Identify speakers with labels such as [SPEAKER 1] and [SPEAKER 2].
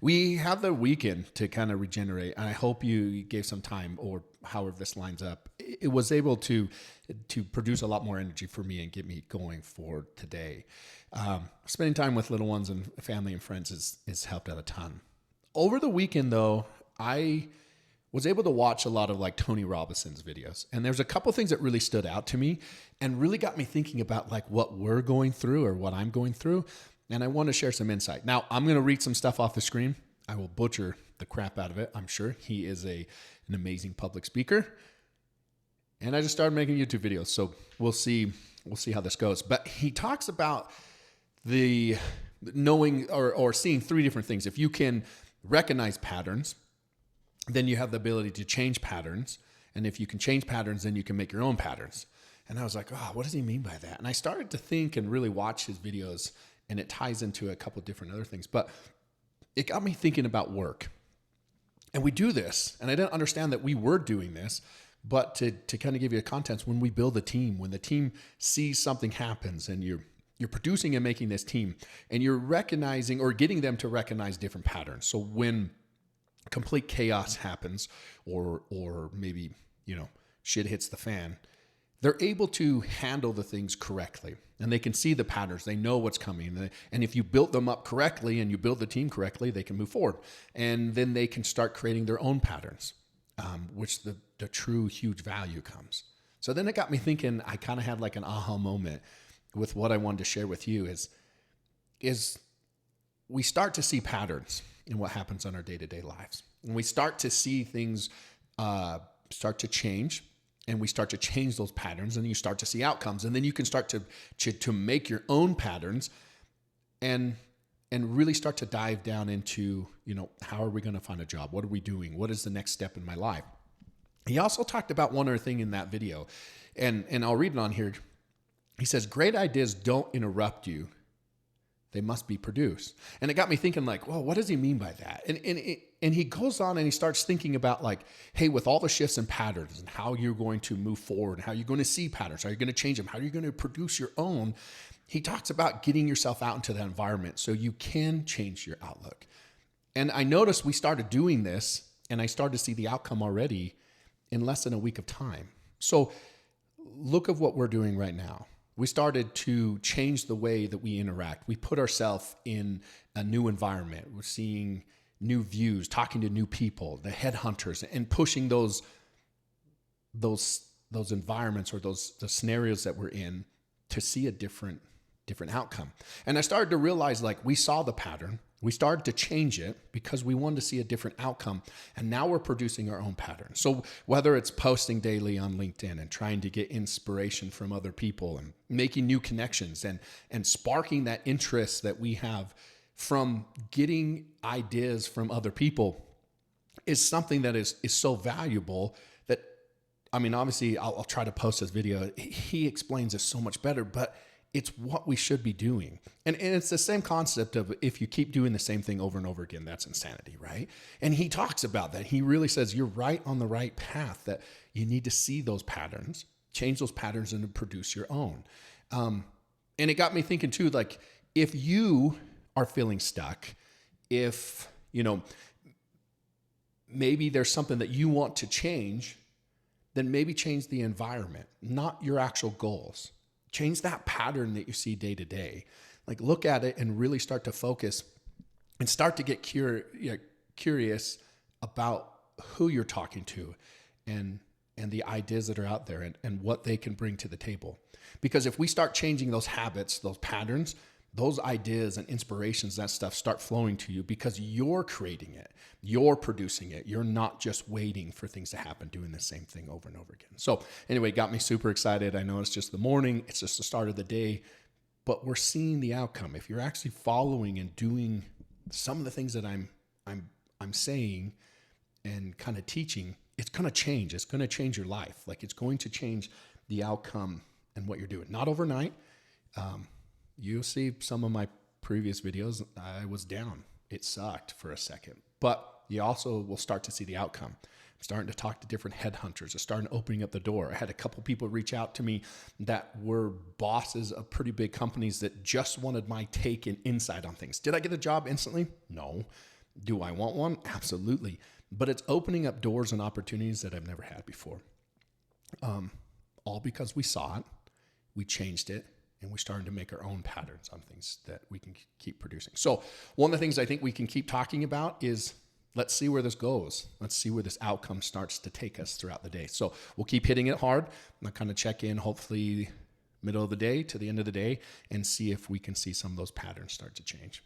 [SPEAKER 1] We have the weekend to kind of regenerate, and I hope you gave some time, or however this lines up. It was able to produce a lot more energy for me and get me going for today. Spending time with little ones and family and friends is helped out a ton. Over the weekend, though, I was able to watch a lot of like Tony Robinson's videos, and there's a couple things that really stood out to me and really got me thinking about like what we're going through or what I'm going through. And I want to share some insight. Now, I'm going to read some stuff off the screen. I will butcher the crap out of it, I'm sure. He is an amazing public speaker. And I just started making YouTube videos, so we'll see how this goes. But he talks about the knowing or seeing three different things. If you can recognize patterns, then you have the ability to change patterns. And if you can change patterns, then you can make your own patterns. And I was like, oh, what does he mean by that? And I started to think and really watch his videos, and it ties into a couple different other things. But it got me thinking about work. And we do this, and I didn't understand that we were doing this, but to kind of give you a context, when we build a team, when the team sees something happens and you're producing and making this team, and you're recognizing or getting them to recognize different patterns. So when complete chaos happens, or maybe, shit hits the fan, they're able to handle the things correctly, and they can see the patterns. They know what's coming. And if you build them up correctly and you build the team correctly, they can move forward. And then they can start creating their own patterns, which the true huge value comes. So then it got me thinking. I kind of had like an aha moment with what I wanted to share with you is we start to see patterns in what happens on our day-to-day lives. And we start to see things start to change, and we start to change those patterns, and you start to see outcomes. And then you can start to make your own patterns and really start to dive down into, how are we going to find a job? What are we doing? What is the next step in my life? He also talked about one other thing in that video, and I'll read it on here. He says, great ideas don't interrupt you. They must be produced. And it got me thinking like, well, what does he mean by that? And he goes on and he starts thinking about like, hey, with all the shifts and patterns and how you're going to move forward and how you're going to see patterns, how you're going to change them, how you're going to produce your own. He talks about getting yourself out into that environment so you can change your outlook. And I noticed we started doing this, and I started to see the outcome already in less than a week of time. So look at what we're doing right now. We started to change the way that we interact. We put ourselves in a new environment. We're seeing new views, talking to new people, the headhunters, and pushing those environments or the scenarios that we're in to see a different outcome. And I started to realize like we saw the pattern. We started to change it because we wanted to see a different outcome. And now we're producing our own pattern. So whether it's posting daily on LinkedIn and trying to get inspiration from other people and making new connections and sparking that interest that we have from getting ideas from other people is something that is so valuable that, obviously I'll try to post this video. He explains this so much better, but it's what we should be doing. And it's the same concept of if you keep doing the same thing over and over again, that's insanity, right? And he talks about that. He really says you're right on the right path, that you need to see those patterns, change those patterns, and to produce your own. And it got me thinking too, like if you are feeling stuck, if, maybe there's something that you want to change, then maybe change the environment, not your actual goals. Change that pattern that you see day to day. Like look at it and really start to focus and start to get curious about who you're talking to and the ideas that are out there and what they can bring to the table. Because if we start changing those habits, those patterns, those ideas and inspirations, that stuff start flowing to you because you're creating it, you're producing it. You're not just waiting for things to happen, doing the same thing over and over again. So anyway, it got me super excited. I know it's just the morning, it's just the start of the day, but we're seeing the outcome. If you're actually following and doing some of the things that I'm saying and kind of teaching, it's going to change. It's going to change your life. Like it's going to change the outcome and what you're doing. Not overnight. You'll see some of my previous videos. I was down. It sucked for a second, but you also will start to see the outcome. I'm starting to talk to different headhunters. I'm starting opening up the door. I had a couple people reach out to me that were bosses of pretty big companies that just wanted my take and insight on things. Did I get a job instantly? No. Do I want one? Absolutely. But it's opening up doors and opportunities that I've never had before. All because we saw it, we changed it, and we started to make our own patterns on things that we can keep producing. So one of the things I think we can keep talking about is, let's see where this goes. Let's see where this outcome starts to take us throughout the day. So we'll keep hitting it hard. I'll kind of check in, hopefully middle of the day to the end of the day, and see if we can see some of those patterns start to change.